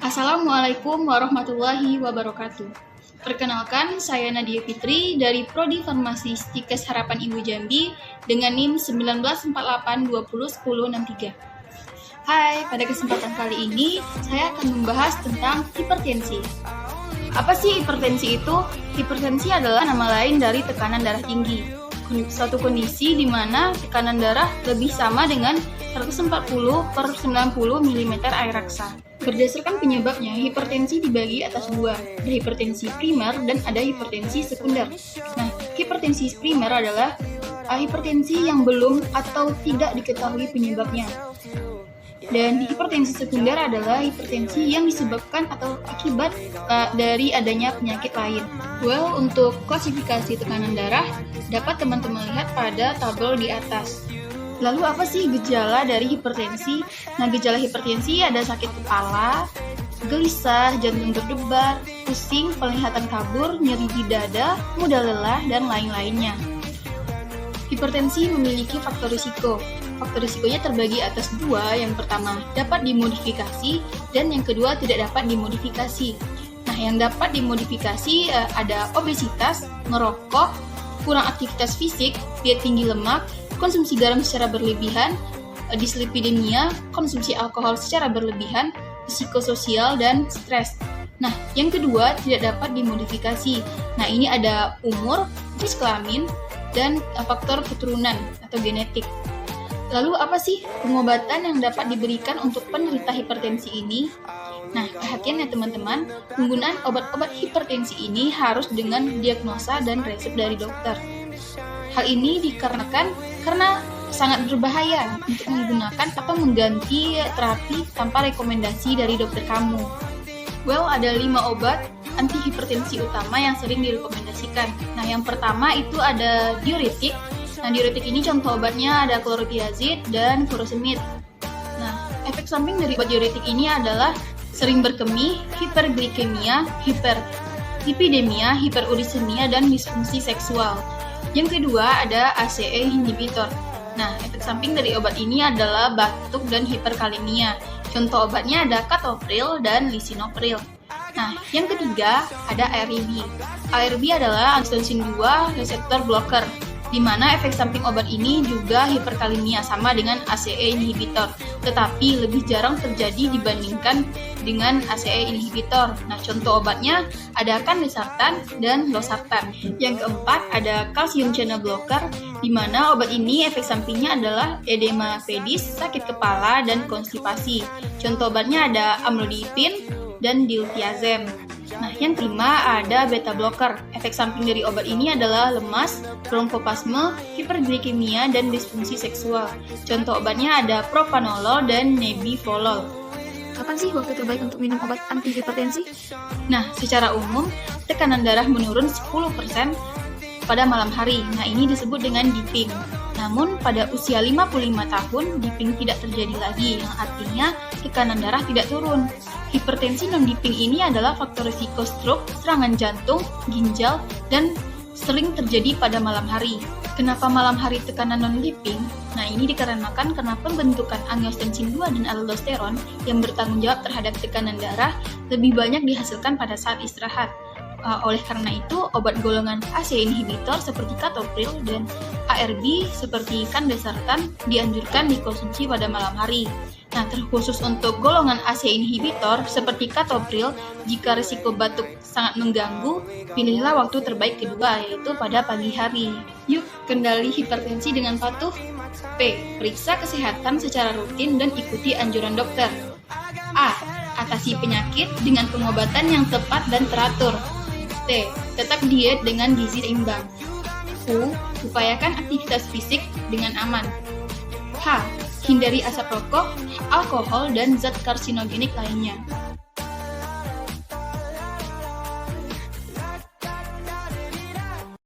Assalamualaikum warahmatullahi wabarakatuh. Perkenalkan, saya Nadia Fitri dari Prodi Farmasi Stikes Harapan Ibu Jambi dengan NIM 1948201063. Hai, pada kesempatan kali ini saya akan membahas tentang hipertensi. Apa sih hipertensi itu? Hipertensi adalah nama lain dari tekanan darah tinggi. Suatu kondisi di mana tekanan darah lebih sama dengan 140/90 mm air raksa. Berdasarkan penyebabnya, hipertensi dibagi atas dua, ada hipertensi primer dan ada hipertensi sekunder. Nah, hipertensi primer adalah hipertensi yang belum atau tidak diketahui penyebabnya. Dan hipertensi sekunder adalah hipertensi yang disebabkan atau akibat dari adanya penyakit lain. Well, untuk klasifikasi tekanan darah dapat teman-teman lihat pada tabel di atas. Lalu apa sih gejala dari hipertensi? Nah, gejala hipertensi ada sakit kepala, gelisah, jantung berdebar, pusing, penglihatan kabur, nyeri di dada, mudah lelah, dan lain-lainnya. Hipertensi memiliki faktor risiko. Faktor risikonya terbagi atas dua. Yang pertama, dapat dimodifikasi, dan yang kedua, tidak dapat dimodifikasi. Nah, yang dapat dimodifikasi ada obesitas, merokok, kurang aktivitas fisik, diet tinggi lemak, konsumsi garam secara berlebihan, dislipidemia, konsumsi alkohol secara berlebihan, psikososial, dan stres. Nah, yang kedua tidak dapat dimodifikasi. Nah, ini ada umur, jenis kelamin, dan faktor keturunan atau genetik. Lalu apa sih pengobatan yang dapat diberikan untuk penderita hipertensi ini? Nah, perhatian ya teman-teman, penggunaan obat-obat hipertensi ini harus dengan diagnosa dan resep dari dokter. Hal ini dikarenakan karena sangat berbahaya untuk menggunakan atau mengganti terapi tanpa rekomendasi dari dokter kamu. Well, ada 5 obat antihipertensi utama yang sering direkomendasikan. Nah, yang pertama itu ada diuretik. Nah, diuretik ini contoh obatnya ada klorotiazid dan furosemid. Nah, efek samping dari obat diuretik ini adalah sering berkemih, hiperglikemia, hiperlipidemia, hiperurisemia, dan disfungsi seksual. Yang kedua ada ACE inhibitor. Nah, efek samping dari obat ini adalah batuk dan hiperkalemia. Contoh obatnya ada captopril dan lisinopril. Nah, yang ketiga ada ARB. ARB adalah angiotensin 2 reseptor blocker, di mana efek samping obat ini juga hiperkalemia sama dengan ACE inhibitor, tetapi lebih jarang terjadi dibandingkan dengan ACE inhibitor. Nah, contoh obatnya ada candesartan dan losartan. Yang keempat ada calcium channel blocker, di mana obat ini efek sampingnya adalah edema pedis, sakit kepala, dan konstipasi. Contoh obatnya ada amlodipin dan diltiazem. Nah, yang kelima ada beta blocker. Efek samping dari obat ini adalah lemas, bronkospasme, hiperglikemia, dan disfungsi seksual. Contoh obatnya ada propanolol dan nebivolol. Kapan sih waktu terbaik untuk minum obat antihipertensi? Nah, secara umum, tekanan darah menurun 10% pada malam hari. Nah, ini disebut dengan dipping. Namun, pada usia 55 tahun, dipping tidak terjadi lagi, yang artinya tekanan darah tidak turun. Hipertensi non-dipping ini adalah faktor risiko stroke, serangan jantung, ginjal, dan sering terjadi pada malam hari. Kenapa malam hari tekanan non-dipping? Nah, ini dikarenakan karena pembentukan angiotensin 2 dan aldosteron yang bertanggung jawab terhadap tekanan darah lebih banyak dihasilkan pada saat istirahat. Oleh karena itu, obat golongan ACE inhibitor seperti captopril dan ARB seperti candesartan dianjurkan dikonsumsi pada malam hari. Nah, terkhusus untuk golongan ACE inhibitor seperti captopril, jika risiko batuk sangat mengganggu, pilihlah waktu terbaik kedua, yaitu pada pagi hari. Yuk, kendali hipertensi dengan patuh. P. Periksa kesehatan secara rutin dan ikuti anjuran dokter. A. Atasi penyakit dengan pengobatan yang tepat dan teratur. T. Tetap diet dengan gizi seimbang. U. Upayakan aktivitas fisik dengan aman. H. Hindari asap rokok, alkohol, dan zat karsinogenik lainnya.